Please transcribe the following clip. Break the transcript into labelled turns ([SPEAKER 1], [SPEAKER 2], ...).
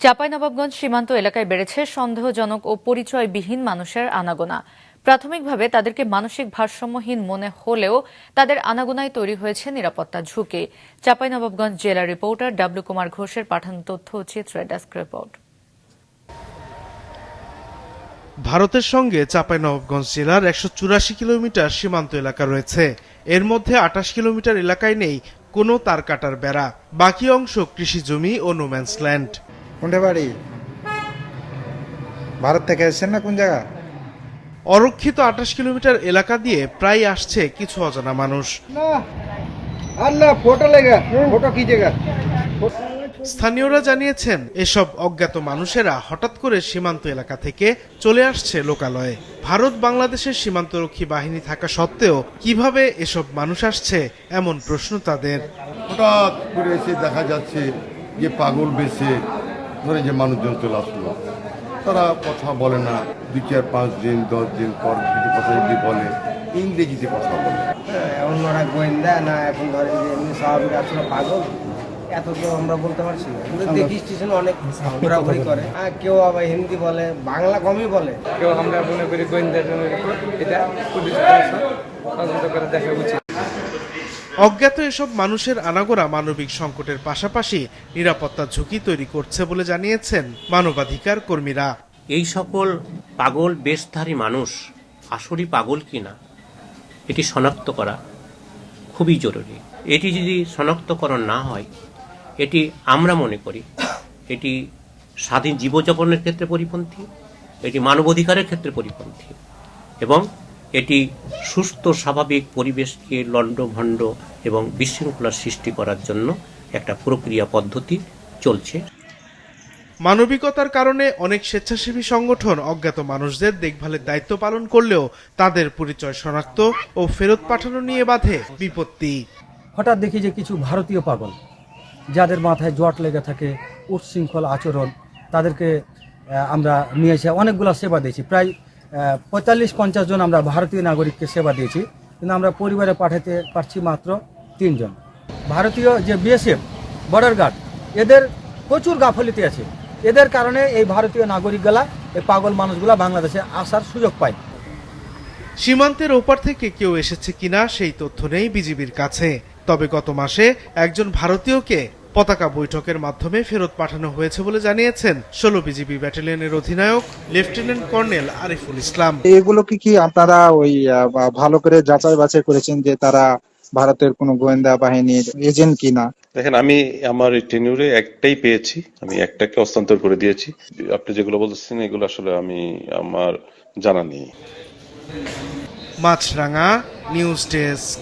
[SPEAKER 1] চাঁপাইনবাবগঞ্জ সীমান্ত এলাকায় বেড়েছে সন্দেহজনক ও পরিচয়বিহীন মানুষের আনাগোনা। প্রাথমিকভাবে তাদেরকে মানসিক ভারসাম্যহীন মনে হলেও তাদের আনাগোনায় তৈরি হয়েছে নিরাপত্তা ঝুঁকি। চাঁপাইনবাবগঞ্জ জেলা রিপোর্টার ডাব্লিউ কুমার ঘোষের পাঠানো তথ্য ও চিত্রে ডেস্ক রিপোর্ট।
[SPEAKER 2] ভারতের সঙ্গে চাঁপাইনবাবগঞ্জ জেলার 184 কিলোমিটার সীমান্ত এলাকা রয়েছে। এর মধ্যে 28 কিলোমিটার এলাকায় নেই কোনো তার কাটার বেড়া, বাকি অংশ কৃষি জমি ও নোম্যান্স ল্যান্ড।
[SPEAKER 3] কোনটা বাড়ি? ভারত থেকে এসেছেন না কোন জায়গা?
[SPEAKER 2] অরক্ষিত 28 কিলোমিটার এলাকা দিয়ে প্রায় আসছে কিছু অজানা মানুষ। স্থানীয়রা জানিয়েছেন এসব অজ্ঞাত মানুষেরা হঠাৎ করে সীমান্ত এলাকা থেকে চলে আসছে লোকালয়ে। ভারত বাংলাদেশের সীমান্তরক্ষী বাহিনী থাকা সত্ত্বেও কিভাবে এসব মানুষ আসছে এমন প্রশ্ন তাদের।
[SPEAKER 4] হঠাৎ করে এসে দেখা যাচ্ছে যে পাগল বেশে ধরে যে মানুষজন চলে আসলো, তারা কথা বলে না, 2, 4, 5 দিন 10 দিন পর কিছু কথা যদি বলে ইংরেজিতে কথা বলে।
[SPEAKER 5] এখন ওরা গোয়েন্দা না এখন ধরে যে এমনি স্বাভাবিক আসলে পাগল, এত তো আমরা বলতে পারছি না। কিন্তু দেখি স্টেশন অনেক ঘোরাঘুরি করে, কেউ আবার হিন্দি বলে, বাংলা কমই বলে। কেউ আমরা মনে করি গোয়েন্দার জন্য এটা পুলিশ তদন্ত করে দেখা উচিত।
[SPEAKER 2] অজ্ঞাত এসব মানুষের আনাগোনা মানবিক সংকটের পাশাপাশি নিরাপত্তা ঝুঁকি তৈরি করছে বলে জানিয়েছেন মানবাধিকার কর্মীরা।
[SPEAKER 6] এই সকল পাগল বেশধারী মানুষ আসলেই পাগল কিনা এটি শনাক্ত করা খুবই জরুরি। এটি যদি শনাক্তকরণ না হয়, এটি আমরা মনে করি এটি স্বাধীন জীবনযাপনের ক্ষেত্রে পরিপন্থী, এটি মানবাধিকারের ক্ষেত্রে পরিপন্থী এবং এটি সুস্থ স্বাভাবিক পরিবেশকে লণ্ডভণ্ড এবং বিশৃঙ্খলার সৃষ্টি করার জন্য একটা প্রক্রিয়া পদ্ধতি চলছে।
[SPEAKER 2] মানবিকতার কারণে অনেক স্বেচ্ছাসেবী সংগঠন অজ্ঞাত মানুষদের দেখভালের দায়িত্ব পালন করলেও তাদের পরিচয় শনাক্ত ও ফেরত পাঠানো নিয়ে বাধে বিপত্তি।
[SPEAKER 7] হঠাৎ দেখি যে কিছু ভারতীয় পাগল যাদের মাথায় জট লেগে থাকে, উচ্ছৃঙ্খল আচরণ, তাদেরকে আমরা নিয়ে এসে অনেকগুলো সেবা দিয়েছি। প্রায় 45-50 জন আমরা ভারতীয় নাগরিককে সেবা দিয়েছি, কিন্তু আমরা পরিবারে পাঠাতে পারছি মাত্র 3 জন। ভারতীয় যে বিএসএফ, বর্ডার গার্ড, এদের প্রচুর গাফিলতি আছে। এদের কারণে এই ভারতীয় নাগরিকগুলা, এই পাগল মানুষগুলা বাংলাদেশে আসার সুযোগ পায়।
[SPEAKER 2] সীমান্তের ওপার থেকে কেউ এসেছে কিনা সেই তথ্য নেই বিজিবির কাছে। তবে গত মাসে একজন ভারতীয়কে পতাকা বৈঠকের মাধ্যমে ফেরত পাঠানো হয়েছে বলে জানিয়েছেন 16 বিজিবি ব্যাটালিয়নের অধিনায়ক লেফটেন্যান্ট কর্নেল আরিফুল ইসলাম।
[SPEAKER 3] এগুলো কি আপনারা ওই ভালো করে যাচাই বাছাই করেছেন যে তারা ভারতের কোনো গোয়েন্দা বাহিনীর এজেন্ট কিনা?
[SPEAKER 8] দেখেন, আমি আমার টেনিউরে একটাই পেয়েছি, আমি একটাকে হস্তান্তর করে দিয়েছি। আপনি যেগুলো বলছেন এগুলো আসলে আমার জানা নেই।
[SPEAKER 2] মাছরাঙা নিউজ ডেস্ক।